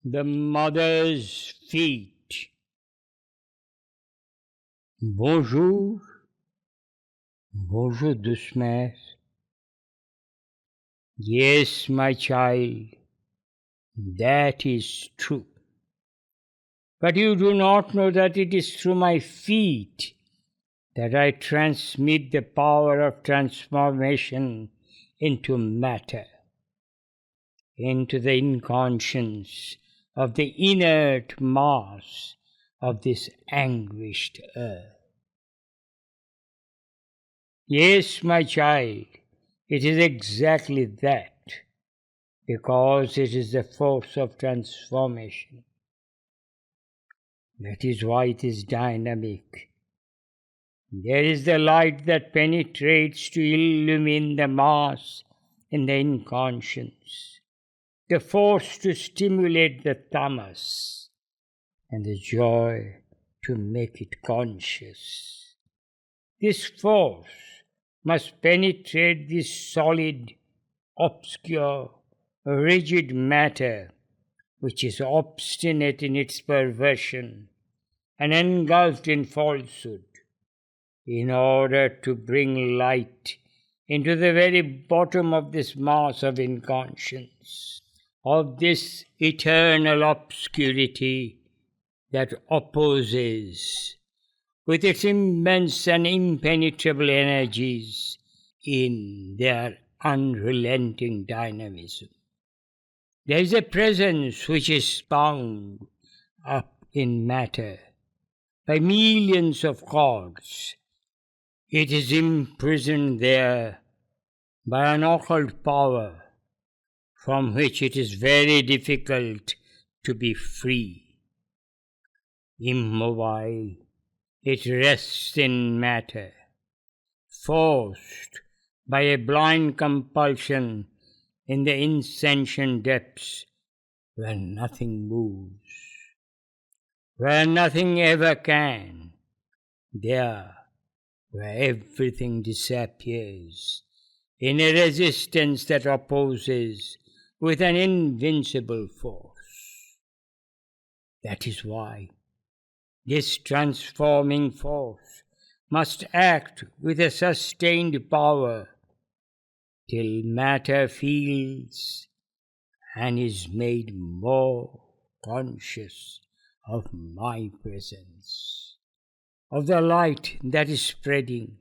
The mother's feet. Bonjour, bonjour doucement. Yes, my child, that is true. But you do not know that it is through my feet that I transmit the power of transformation into matter, into the inconscience of the inert mass of this anguished earth. Yes, my child, it is exactly that, because it is the force of transformation. That is why it is dynamic. There is the light that penetrates to illumine the mass in the inconscience, the force to stimulate the tamas, and the joy to make it conscious. This force must penetrate this solid, obscure, rigid matter which is obstinate in its perversion and engulfed in falsehood, in order to bring light into the very bottom of this mass of inconscience, of this eternal obscurity that opposes with its immense and impenetrable energies in their unrelenting dynamism. There is a presence which is bound up in matter by millions of cords. It is imprisoned there by an occult power from which it is very difficult to be free. Immobile, it rests in matter, forced by a blind compulsion in the insentient depths where nothing moves, where nothing ever can, there where everything disappears in a resistance that opposes with an invincible force. That is why this transforming force must act with a sustained power till matter feels and is made more conscious of my presence, of the light that is spreading.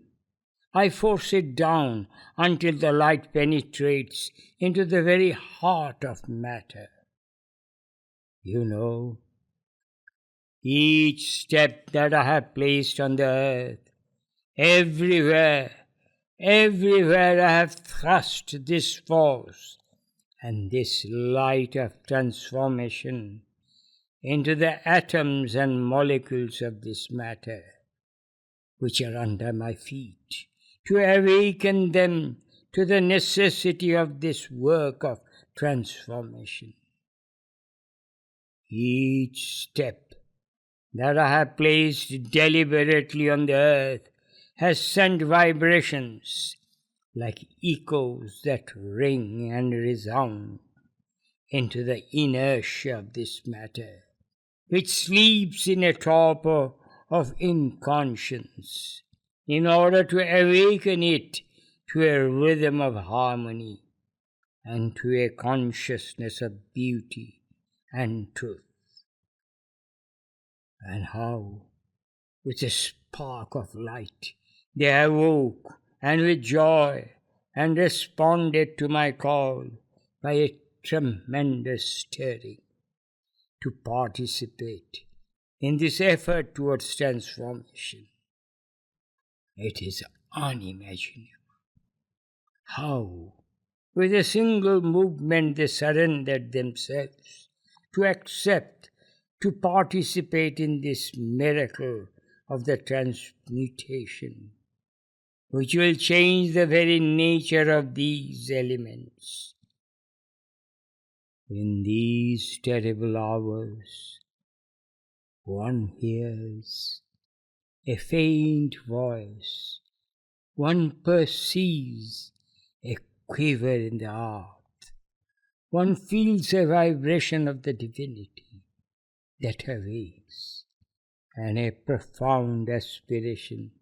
I force it down until the light penetrates into the very heart of matter. You know, each step that I have placed on the earth, everywhere I have thrust this force and this light of transformation into the atoms and molecules of this matter, which are under my feet, to awaken them to the necessity of this work of transformation. Each step that I have placed deliberately on the earth has sent vibrations like echoes that ring and resound into the inertia of this matter, which sleeps in a torpor of inconscience, in order to awaken it to a rhythm of harmony and to a consciousness of beauty and truth. And how, with a spark of light, they awoke and with joy and responded to my call by a tremendous stirring to participate in this effort towards transformation. It is unimaginable how, with a single movement, they surrendered themselves to accept, to participate in this miracle of the transmutation, which will change the very nature of these elements. In these terrible hours, one hears a faint voice, one perceives a quiver in the earth, one feels a vibration of the divinity that awakes, and a profound aspiration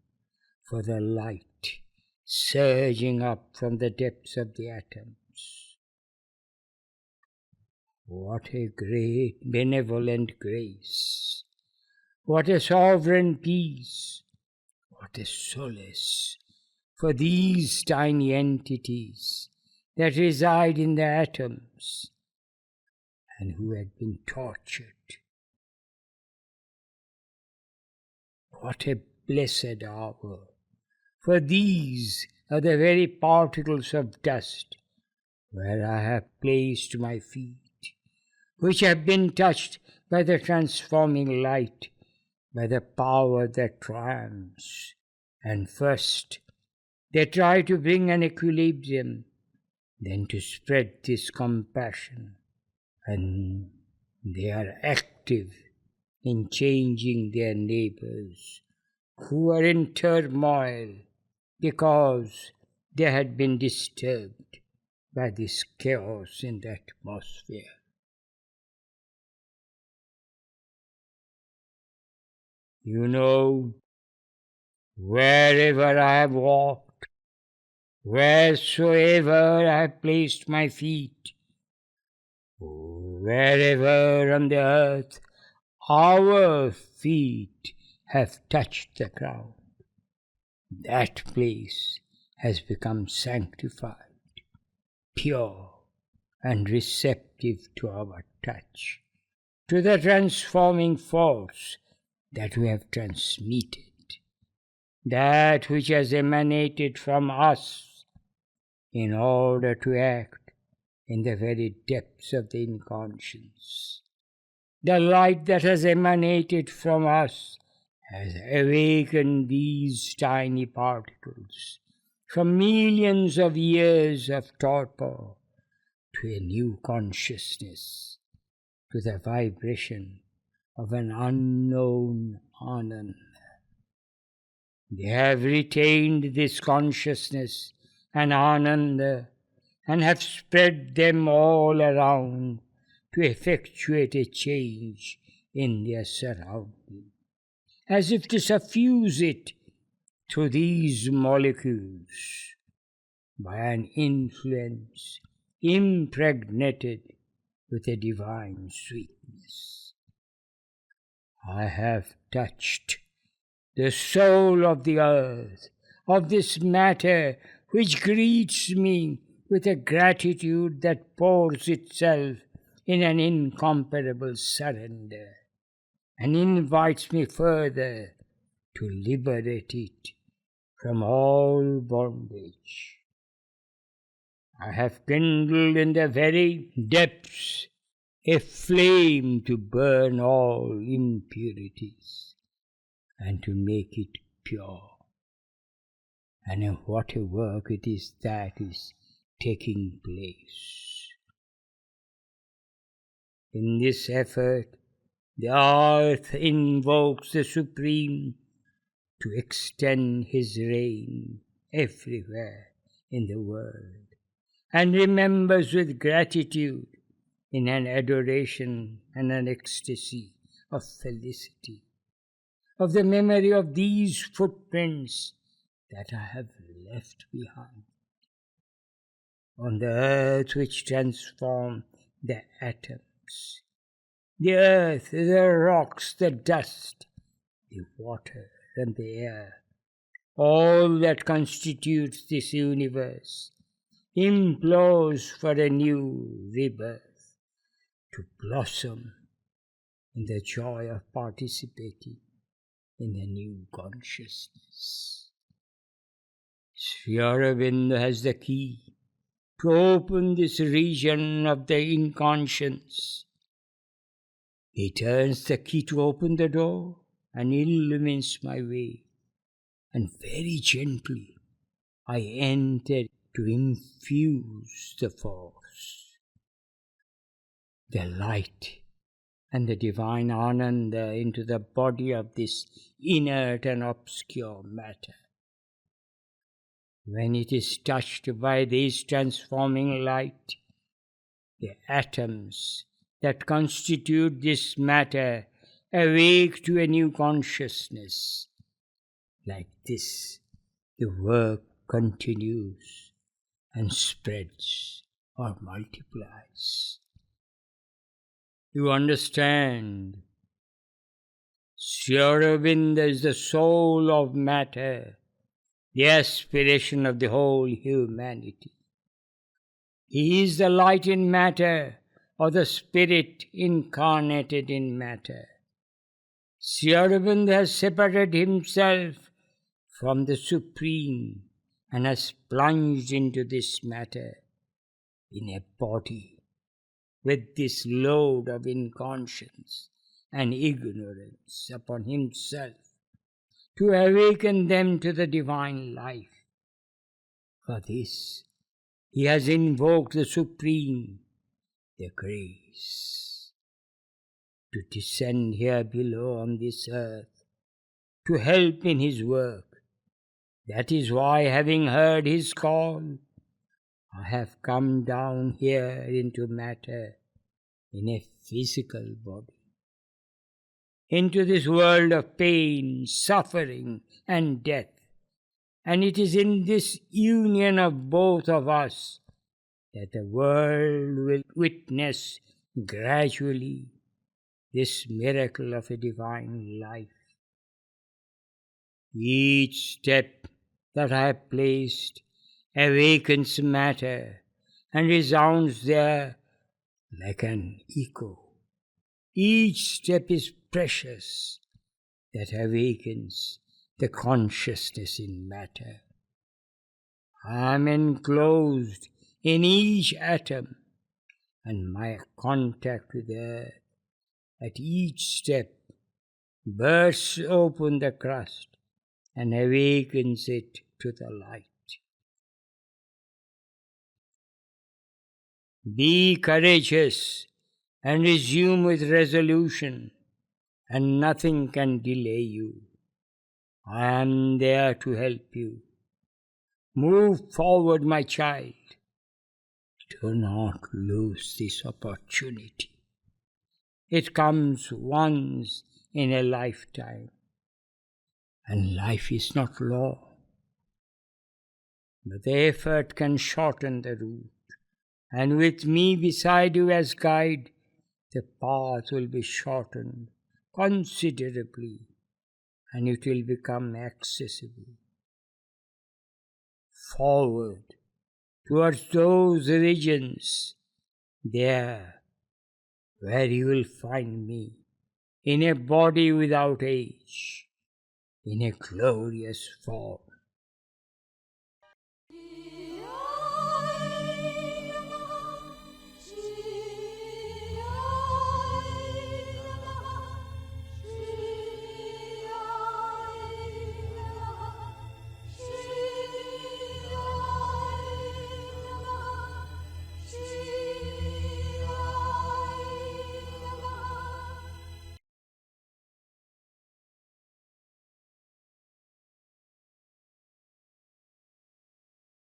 for the light surging up from the depths of the atoms. What a great benevolent grace! What a sovereign peace! What a solace for these tiny entities that reside in the atoms and who had been tortured. What a blessed hour! For these are the very particles of dust where I have placed my feet, which have been touched by the transforming light, by the power that triumphs. And first, they try to bring an equilibrium, then to spread this compassion, and they are active in changing their neighbors who are in turmoil because they had been disturbed by this chaos in the atmosphere. You know, wherever I have walked, wheresoever I have placed my feet, wherever on the earth our feet have touched the ground, that place has become sanctified, pure, and receptive to our touch, to the transforming force that we have transmitted, that which has emanated from us in order to act in the very depths of the inconscience. The light that has emanated from us has awakened these tiny particles from millions of years of torpor to a new consciousness, to the vibration of an unknown Anand. They have retained this consciousness and Ananda and have spread them all around to effectuate a change in their surroundings, as if to suffuse it through these molecules by an influence impregnated with a divine sweetness. I have touched the soul of the earth, of this matter which greets me with a gratitude that pours itself in an incomparable surrender, and invites me further to liberate it from all bondage. I have kindled in the very depths a flame to burn all impurities and to make it pure. And what a work it is that is taking place. In this effort, the earth invokes the Supreme to extend his reign everywhere in the world, and remembers with gratitude in an adoration and an ecstasy of felicity, of the memory of these footprints that I have left behind on the earth which transformed the atoms, the earth, the rocks, the dust, the water and the air, all that constitutes this universe, implores for a new rebirth, to blossom in the joy of participating in a new consciousness. Sri Aurobindo has the key to open this region of the inconscience. He turns the key to open the door and illumines my way, and very gently I enter to infuse the force, the light and the divine Ananda into the body of this inert and obscure matter. When it is touched by this transforming light, The atoms that constitute this matter awake to a new consciousness. Like this, the work continues and spreads or multiplies. You understand? Sri Aurobindo is the soul of matter, the aspiration of the whole humanity. He is the light in matter, or the spirit incarnated in matter. Sri Aurobindo has separated himself from the Supreme and has plunged into this matter in a body with this load of inconscience and ignorance upon himself to awaken them to the divine life. For this, he has invoked the Supreme, the grace, to descend here below on this earth, to help in his work. That is why, having heard his call, I have come down here into matter in a physical body, into this world of pain, suffering, and death. And it is in this union of both of us that the world will witness gradually this miracle of a divine life. Each step that I have placed awakens matter and resounds there like an echo. Each step is precious that awakens the consciousness in matter. I am enclosed in each atom, and my contact with earth at each step bursts open the crust and awakens it to the light. Be courageous and resume with resolution, and nothing can delay you. I am there to help you. Move forward, my child. Do not lose this opportunity. It comes once in a lifetime, and life is not long. But the effort can shorten the route, and with me beside you as guide, the path will be shortened considerably, and it will become accessible. Forward towards those regions, there where you will find me, in a body without age, in a glorious form.